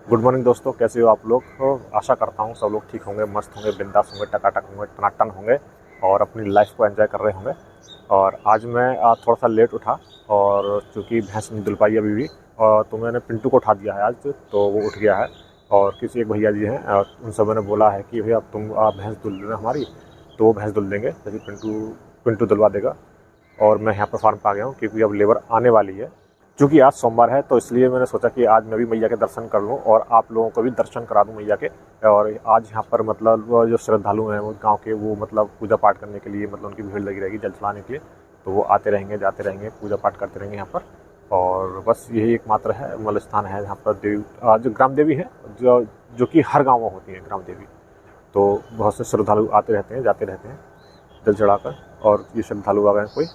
Good morning दोस्तों, कैसे हो आप लोग। तो आशा करता हूँ सब लोग ठीक होंगे, मस्त होंगे, बिंदास होंगे, टकाटक होंगे, टनाटन होंगे और अपनी लाइफ को एंजॉय कर रहे होंगे। और आज मैं थोड़ा सा लेट उठा और चूँकि भैंस नहीं दुल पाई अभी भी, और तो मैंने पिंटू को उठा दिया है आज, तो वो उठ गया है। और किसी एक भैया जी हैं, उन सब ने बोला है कि भैया तुम भैंस दुल देना हमारी, तो वो भैंस दुल देंगे, जैसे पिंटू पिंटू दुलवा देगा। और मैं यहाँ पर फार्म पर आ गया हूँ क्योंकि अब लेबर आने वाली है। क्योंकि आज सोमवार है तो इसलिए मैंने सोचा कि आज मैं भी मैया के दर्शन कर लूँ और आप लोगों को भी दर्शन करा दूँ मैया के। और आज यहाँ पर मतलब वो जो श्रद्धालु हैं वो गांव के, वो मतलब पूजा पाठ करने के लिए, मतलब उनकी भीड़ लगी रहेगी जल चढ़ाने के लिए। तो वो आते रहेंगे, जाते रहेंगे, पूजा पाठ करते रहेंगे यहाँ पर। और बस यही एकमात्र है मतलब स्थान है जहाँ पर देवी, जो ग्राम देवी है, जो कि हर गाँव में होती है ग्राम देवी। तो बहुत से श्रद्धालु आते रहते हैं, जाते रहते हैं जल चढ़ाकर। और ये श्रद्धालु आ गए कोई,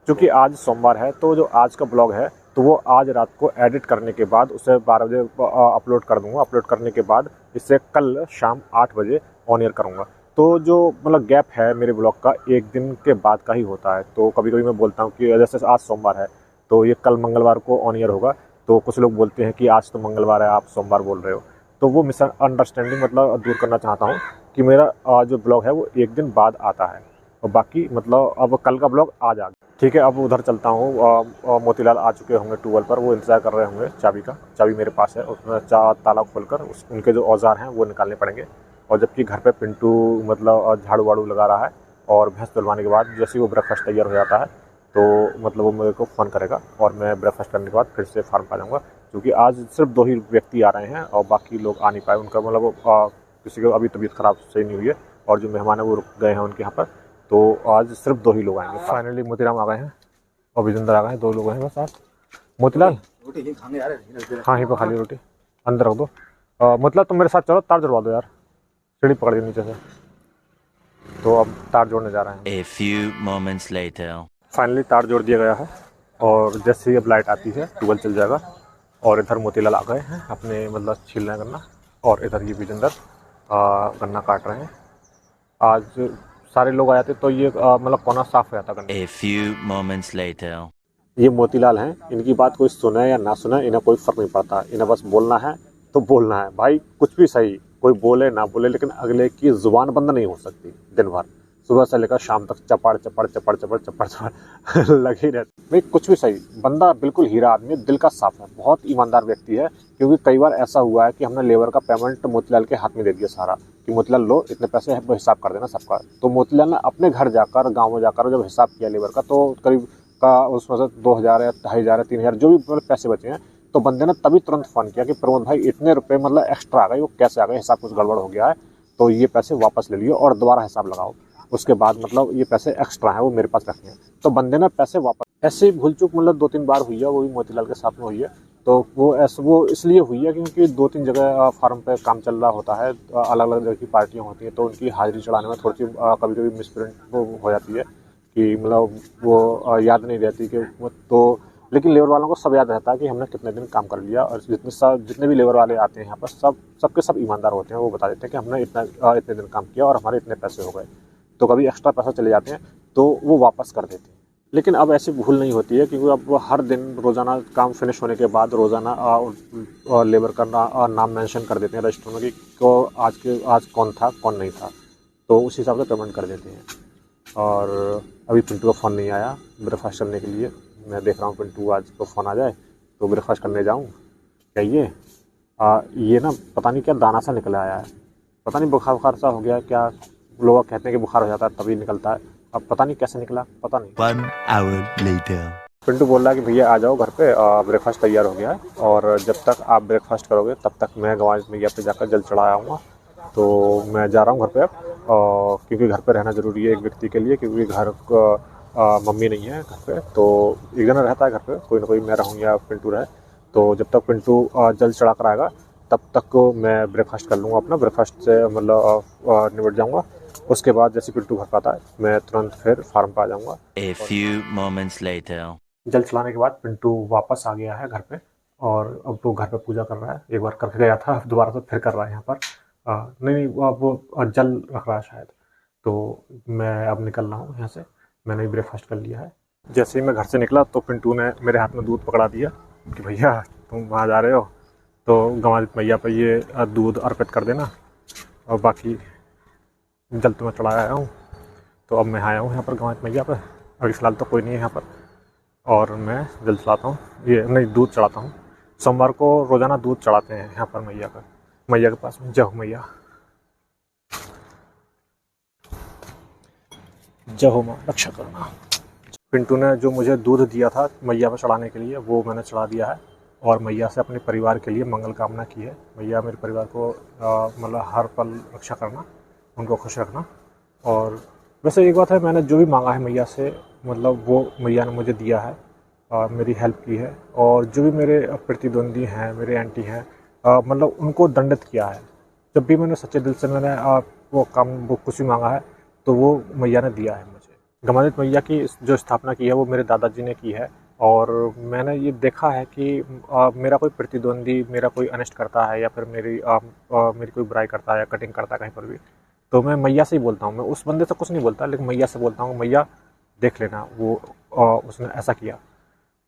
क्योंकि आज सोमवार है तो जो आज का ब्लॉग है तो वो आज रात को एडिट करने के बाद उसे 12 बजे अपलोड कर दूंगा। अपलोड करने के बाद इसे कल शाम 8 बजे ऑन एयर करूँगा। तो जो मतलब गैप है मेरे ब्लॉग का, एक दिन के बाद का ही होता है। तो कभी कभी मैं बोलता हूँ कि जैसे आज सोमवार है तो ये कल मंगलवार को ऑन एयर होगा। तो कुछ लोग बोलते हैं कि आज तो मंगलवार है, आप सोमवार बोल रहे हो। तो वो मिसअंडरस्टैंडिंग मतलब दूर करना चाहता हूँ कि मेरा जो ब्लॉग है वो एक दिन बाद आता है, और बाकी मतलब अब कल का ब्लॉग आज आ गया। ठीक है, अब उधर चलता हूँ। मोतीलाल आ चुके होंगे ट्यूबवेल पर, वो इंतज़ार कर रहे होंगे चाबी का। चाबी मेरे पास है, उसमें ताला खोलकर उनके जो औजार हैं वो निकालने पड़ेंगे। और जबकि घर पे पिंटू मतलब झाड़ू वाड़ू लगा रहा है। और भैंस धुलवाने के बाद जैसे ही वो ब्रेकफास्ट तैयार हो जाता है तो मतलब वो मेरे को फ़ोन करेगा और मैं ब्रेकफास्ट करने के बाद फिर से फार्म पर जाऊँगा। क्योंकि आज सिर्फ 2 ही व्यक्ति आ रहे हैं और बाकी लोग आ नहीं पाए। उनका मतलब किसी को अभी तबीयत ख़राब सही नहीं हुई है, और जो मेहमान है वो रुक गए हैं उनके यहाँ पर। तो आज सिर्फ 2 ही लोग आएंगे। फाइनली मोतीराम आ गए हैं और विजेंद्र आ गए हैं, 2 लोग हैं बस आज। मोतीलाल रोटी खाने आ रहे हैं। हाँ, यहीं पर खाली रोटी अंदर रख दो। मोतीलाल तुम मेरे साथ चलो, तार जुड़वा दो यार, सीढ़ी पकड़ दी नीचे से। तो अब तार जोड़ने जा रहे हैं। A few moments later. Finally तार जोड़ दिया गया है और जैसे ही अब लाइट आती है ट्यूबवेल चल जाएगा। और इधर मोतीलाल आ गए हैं अपने मतलब छीलना गन्ना, और इधर ये विजेंद्र गन्ना काट रहे हैं। आज सारे लोग आ जाते तो ये मतलब कोना साफ हो जाता गन्ना। A few moments later. ये मोतीलाल हैं, इनकी बात कोई सुने या ना सुने इन्हें कोई फ़र्क नहीं पड़ता। इन्हें बस बोलना है तो बोलना है भाई, कुछ भी सही, कोई बोले ना बोले, लेकिन अगले की ज़ुबान बंद नहीं हो सकती दिन भर। सुबह से लेकर शाम तक चपड़ चपड़ चपड़ चपड़ चपड़ चपड़ लगे ही रहते भाई। कुछ भी सही, बंदा बिल्कुल हीरा आदमी है, दिल का साफ है, बहुत ईमानदार व्यक्ति है। क्योंकि कई बार ऐसा हुआ है कि हमने लेबर का पेमेंट मोतीलाल के हाथ में दे दिया सारा, कि मोतीलाल लो इतने पैसे हिसाब कर देना सबका। तो मोतीलाल ने अपने घर जाकर, गाँव में जाकर जब हिसाब किया लेबर का, तो करीब का उसमें से 2000 या 2500 या 3000 जो भी मतलब पैसे बचे हैं, तो बंदे ने तभी तुरंत फ़ोन किया कि प्रमोद भाई इतने रुपए मतलब एक्स्ट्रा आ गए, वो कैसे आ गए, हिसाब कुछ गड़बड़ हो गया है, तो ये पैसे वापस ले लियो और दोबारा हिसाब लगाओ। उसके बाद मतलब ये पैसे एक्स्ट्रा हैं वो मेरे पास रखे हैं। तो बंदे ने पैसे वापस, ऐसे ही भूल चूक मतलब 2-3 बार हुई है, वो भी मोतीलाल के साथ में हुई है। तो वो इसलिए हुई है क्योंकि 2-3 जगह फार्म पे काम चल रहा होता है, अलग अलग जगह की पार्टियाँ होती हैं, तो उनकी हाजिरी चढ़ाने में थोड़ी सी कभी कभी मिसप्रिंट वो हो जाती है कि मतलब वो याद नहीं रहती कि तो। लेकिन लेबर वालों को सब याद रहता है कि हमने कितने दिन काम कर लिया। और जितने भी लेबर वाले आते हैं यहाँ पर सबके सब ईमानदार होते हैं। वो बता देते हैं कि हमने इतने दिन काम किया और हमारे इतने पैसे हो गए। तो कभी एक्स्ट्रा पैसा चले जाते हैं तो वो वापस कर देते हैं। लेकिन अब ऐसी भूल नहीं होती है, क्योंकि अब हर दिन रोज़ाना काम फिनिश होने के बाद रोज़ाना लेबर का नाम मेंशन कर देते हैं रजिस्टर में कि आज कौन था कौन नहीं था, तो उस हिसाब से पेमेंट कर देते हैं। और अभी पिंटू का फ़ोन नहीं आया ब्रेकफास्ट करने के लिए। मैं देख रहा हूँ पिंटू आज को फ़ोन आ जाए तो ब्रेकफास्ट करने जाऊँ। क्या ये ना पता नहीं क्या दाना सा निकल आया है, पता नहीं बुखार सा हो गया क्या। लोग कहते हैं कि बुखार हो जाता है तभी निकलता है, अब पता नहीं कैसे निकला, पता नहीं। 1 hour later. पिंटू बोल रहा है कि भैया आ जाओ घर पे, ब्रेकफास्ट तैयार हो गया है, और जब तक आप ब्रेकफास्ट करोगे तब तक मैं गंवार मैया पे जाकर जल चढ़ा आऊँगा। तो मैं जा रहा हूँ घर पे अब, क्योंकि घर पे रहना ज़रूरी है एक व्यक्ति के लिए, क्योंकि घर मम्मी नहीं है घर पे, तो एक जना रहता है घर पे, कोई ना कोई, मैं रहूँ या पिंटू रहे। तो जब तक पिंटू जल चढ़ा कर आएगा तब तक मैं ब्रेकफास्ट कर लूँगा अपना, ब्रेकफास्ट से मतलब निपट जाऊँगा। उसके बाद जैसे पिंटू घर पर आता है मैं तुरंत फिर फार्म पर आ जाऊँगा। A few moments later. जल चलाने के बाद पिंटू वापस आ गया है घर पे, और अब वो घर पे पूजा कर रहा है। एक बार करके गया था, दोबारा से फिर कर रहा है यहाँ पर। नहीं, वो जल रख रहा है शायद। तो मैं अब निकल रहा हूँ यहाँ से, मैंने भी ब्रेकफास्ट कर लिया है। जैसे ही मैं घर से निकला तो पिंटू ने मेरे हाथ में दूध पकड़ा दिया कि भैया तुम वहाँ जा रहे हो। तो गंवादित मैया पे ये दूध अर्पित कर देना। और बाकी जल तो मैं चढ़ा आया हूँ, तो अब मैं आया हूँ यहाँ पर गंवादित मैया पर। अभी फ़िलहाल तो कोई नहीं है यहाँ पर, और मैं जल चढ़ाता हूँ, ये नहीं दूध चढ़ाता हूँ। सोमवार को रोज़ाना दूध चढ़ाते हैं यहाँ पर मैया के पास में। जय हो मैया, जय हो माँ, रक्षा करना। पिंटू ने जो मुझे दूध दिया था मैया पर चढ़ाने के लिए, वो मैंने चढ़ा दिया है और मैया से अपने परिवार के लिए मंगल कामना की है। मैया मेरे परिवार को मतलब हर पल रक्षा करना, उनको खुश रखना। और वैसे एक बात है, मैंने जो भी मांगा है मैया से, मतलब वो मैया ने मुझे दिया है, मेरी हेल्प की है। और जो भी मेरे प्रतिद्वंदी हैं, मेरे एंटी हैं, मतलब उनको दंडित किया है। जब भी मैंने सच्चे दिल से मैंने वो कुछ भी मांगा है, तो वो मैया ने दिया है मुझे। गंवादित मैया की जो स्थापना की है वो मेरे दादाजी ने की है। और मैंने ये देखा है कि मेरा कोई प्रतिद्वंदी मेरा कोई अनिष्ट करता है या फिर मेरी कोई बुराई करता है या कटिंग करता है कहीं पर भी, तो मैं मैया से ही बोलता हूँ। मैं उस बंदे से कुछ नहीं बोलता, लेकिन मैया से बोलता हूँ, मैया देख लेना वो उसने ऐसा किया।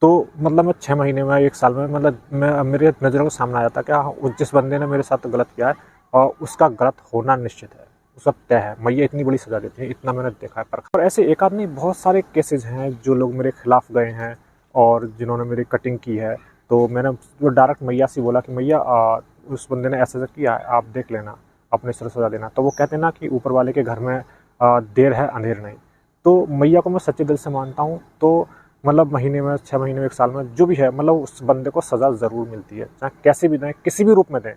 तो मतलब मैं 6 महीने में, 1 साल में, मतलब मेरे नज़रों के सामने आ जाता कि हाँ, जिस बंदे ने मेरे साथ गलत किया है और उसका गलत होना निश्चित है, उसका तय है। मैया इतनी बड़ी सज़ा देती है, इतना मैंने देखा है परखा। और ऐसे एक आध नहीं, बहुत सारे केसेज हैं जो लोग मेरे खिलाफ गए हैं और जिन्होंने मेरी कटिंग की है। तो मैंने वो डायरेक्ट मैया से बोला कि मैया उस बंदे ने ऐसा किया है, आप देख लेना, अपने सिर सजा देना। तो वो कहते हैं ना कि ऊपर वाले के घर में देर है अंधेर नहीं। तो मैया को मैं सच्चे दिल से मानता हूँ। तो मतलब महीने में, 6 महीने में, 1 साल में, जो भी है, मतलब उस बंदे को सज़ा ज़रूर मिलती है, चाहे कैसे भी दें, किसी भी रूप में दें,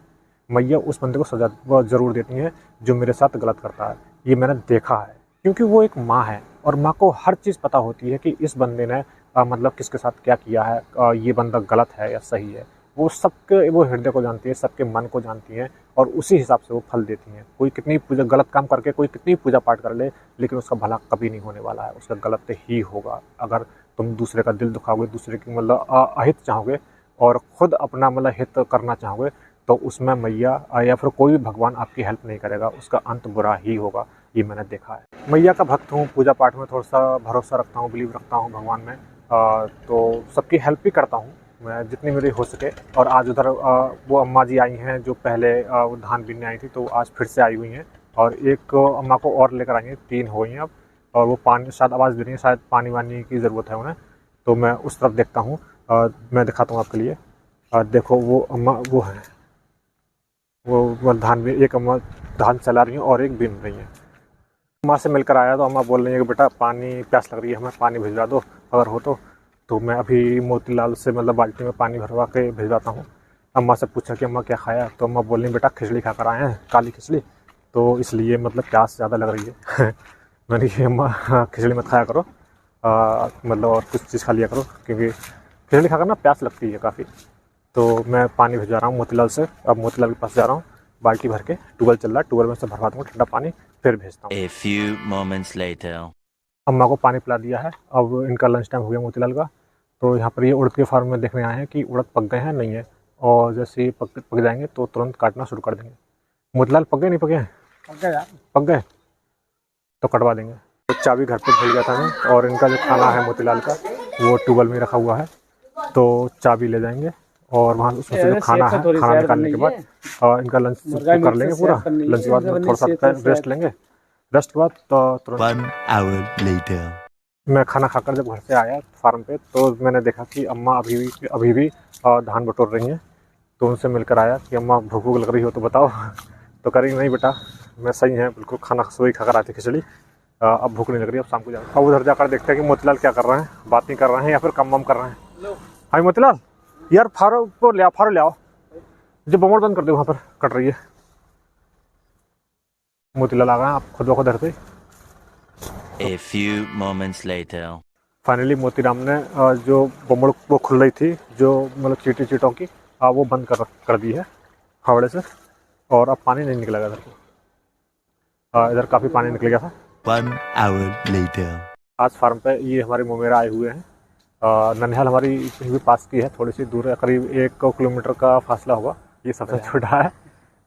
मैया उस बंदे को सज़ा ज़रूर देती है जो मेरे साथ गलत करता है। ये मैंने देखा है, क्योंकि वो एक माँ है और माँ को हर चीज़ पता होती है कि इस बंदे ने मतलब किसके साथ क्या किया है, ये बंदा गलत है या सही है। वो सबके, वो हृदय को जानती है, सबके मन को जानती है, और उसी हिसाब से वो फल देती हैं। कोई कितनी पूजा गलत काम करके कोई कितनी पूजा पाठ कर ले, लेकिन उसका भला कभी नहीं होने वाला है, उसका गलत ही होगा। अगर तुम दूसरे का दिल दुखाओगे, दूसरे की मतलब अहित चाहोगे और ख़ुद अपना मतलब हित करना चाहोगे, तो उसमें मैया या फिर कोई भी भगवान आपकी हेल्प नहीं करेगा, उसका अंत बुरा ही होगा। ये मैंने देखा है। मैया का भक्त हूँ, पूजा पाठ में थोड़ा सा भरोसा रखता हूँ, बिलीव रखता हूँ भगवान में। तो सबकी हेल्प भी करता हूँ मैं जितनी मेरी हो सके। और आज उधर वो अम्मा जी आई हैं जो पहले वो धान बीनने आई थी, तो आज फिर से आई हुई हैं। और एक अम्मा को और लेकर आई हैं, 3 हो गई हैं अब। और वो पानी शायद आवाज़ दे रही है, शायद पानी वानी की ज़रूरत है उन्हें। तो मैं उस तरफ देखता हूँ, मैं दिखाता हूँ आपके लिए। देखो वो अम्मा वो है, वो धान भी, एक अम्मा धान चला रही हैं और एक बीन रही हैं। अम्मा से मिलकर आया तो अम्मा बोल रही है कि बेटा पानी प्यास लग रही है, हमें पानी भिजवा दो अगर हो तो मैं अभी मोतीलाल से मतलब बाल्टी में पानी भरवा के भिजवाता हूँ। अम्मा से पूछा कि अम्मा क्या खाया, तो अम्मा बोल रही बेटा खिचड़ी खा कर आए हैं, काली खिचड़ी, तो इसलिए मतलब प्यास ज़्यादा लग रही है। मैंने कहा अम्मा खिचड़ी मत खाया करो, मतलब और कुछ चीज़ खा लिया करो, क्योंकि खिचड़ी खाकर ना प्यास लगती है काफ़ी। तो मैं पानी भिजवा रहा हूँ मोतीलाल से। अब मोतीलाल के पास जा रहा हूँ, बाल्टी भर के, ट्यूबवेल चल रहा है, ट्यूबवेल में से भरवा दूँगा ठंडा पानी, फिर भेजता हूँ। A few moments later. अम्मा को पानी पिला दिया है। अब इनका लंच टाइम हो गया मोतीलाल का। तो यहाँ पर ये उड़द के फार्म में देखने आए हैं कि उड़द पक गए हैं नहीं है, और जैसे ही पक जाएंगे तो तुरंत काटना शुरू कर देंगे। मोतीलाल पक गए नहीं पके हैं? पक गए तो कटवा देंगे। तो चाबी घर पे भूल गया था मैं, और इनका जो खाना है मोतीलाल का वो ट्यूबवेल में रखा हुआ है, तो चाबी ले जाएंगे और वहाँ उसमें से जो खाना है, खाना निकालने के बाद इनका लंच कर लेंगे पूरा। लंच के बाद थोड़ा सा रेस्ट लेंगे, रेस्ट के बाद तो तुरंत 1 hour later. मैं खाना खाकर जब घर से आया फार्म पे, तो मैंने देखा कि अम्मा अभी भी धान बटोर रही हैं। तो उनसे मिलकर आया कि अम्मा भूख भूख लग रही हो तो बताओ। तो कह रही नहीं बेटा मैं सही है बिल्कुल, खाना सुबह खाकर आती खिचड़ी, अब भूख नहीं लग रही, अब शाम को जाओ। अब उधर जाकर देखते हैं कि मोतीलाल क्या कर रहे हैं, बात नहीं कर रहे हैं या फिर कम कर रहे हैं। हाँ मोतीलाल यार फारो को ले आओ, जो बमोड़ बंद कर दे, वहाँ पर कट रही है। मोतीलाल आ गए, आप खुद ब खुद घर पे। A few moments later. Finally Motiram ने जो बमड़ वो खुल रही थी, जो मतलब चीटों की, वो बंद कर दी है फावड़े से, और अब पानी नहीं निकलेगा इधर को। इधर काफ़ी पानी निकल गया था। 1 hour later. आज फार्म पे ये हमारे मोमेरा आए हुए हैं। ननिहाल हमारी भी पास की है, थोड़ी सी दूर है, करीब 1 किलोमीटर का फासला होगा। ये सबसे छोटा है,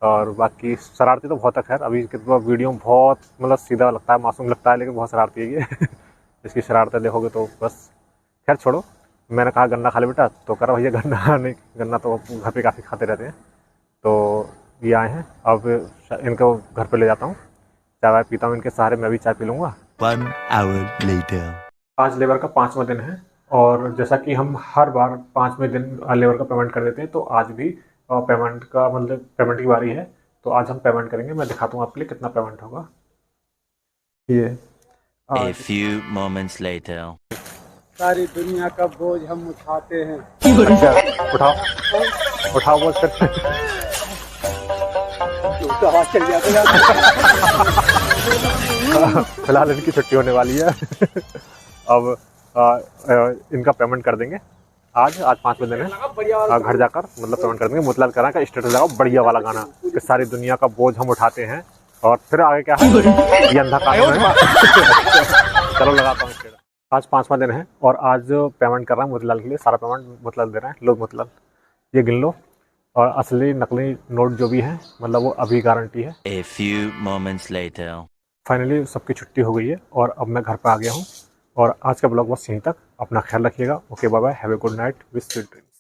और बाकी शरारती तो बहुत है। खैर अभी के वीडियो बहुत मतलब सीधा लगता है, मासूम लगता है, लेकिन बहुत शरारती है ये। इसकी शरारतें देखोगे तो बस, खैर छोड़ो। मैंने कहा गन्ना खा ले बेटा, तो कह रहा भैया गन्ना नहीं, गन्ना तो घर पे काफ़ी खाते रहते हैं। तो ये आए हैं, अब इनको घर पे ले जाता हूँ, चाय वाय पीता हूँ इनके सहारे, मैं भी चाय पी लूँगा। 1 hour later. आज लेबर का 5वां दिन है और जैसा कि हम हर बार 5वें दिन लेबर का पेमेंट कर देते हैं, तो आज भी पेमेंट का मतलब पेमेंट की बारी है। तो आज हम पेमेंट करेंगे, मैं दिखाता हूँ आपके लिए कितना पेमेंट होगा। ये A few moments later. सारी दुनिया का बोझ हम उठाते हैं। अच्छा, उठाओ बोझ करके। तो आवाज चल जाती है। फिलहाल इनकी छुट्टी होने वाली है। अब इनका पेमेंट कर देंगे आज 5वें दिन है। घर जाकर मतलब पेमेंट कर देंगे। मोतीलाल करा का स्टेटस लगाओ बढ़िया वाला गाना कि सारी दुनिया का बोझ हम उठाते हैं, और फिर आगे क्या है, ये अंधा कानून है। चलो लगाता हूँ स्टेटस। आज 5वां दिन है और आज पेमेंट कर रहा हूँ मोतीलाल के लिए, सारा पेमेंट मोतीलाल दे रहे हैं। लोग मोतीलाल ये गिन लो, और असली नकली नोट जो भी है मतलब वो अभी गारंटी है। A few moments later. Finally सबकी छुट्टी हो गई है और अब मैं घर पर आ गया हूँ। और आज का ब्लॉग बस यहीं तक। अपना ख्याल रखिएगा। Okay bye bye, have a good night with sweet dreams.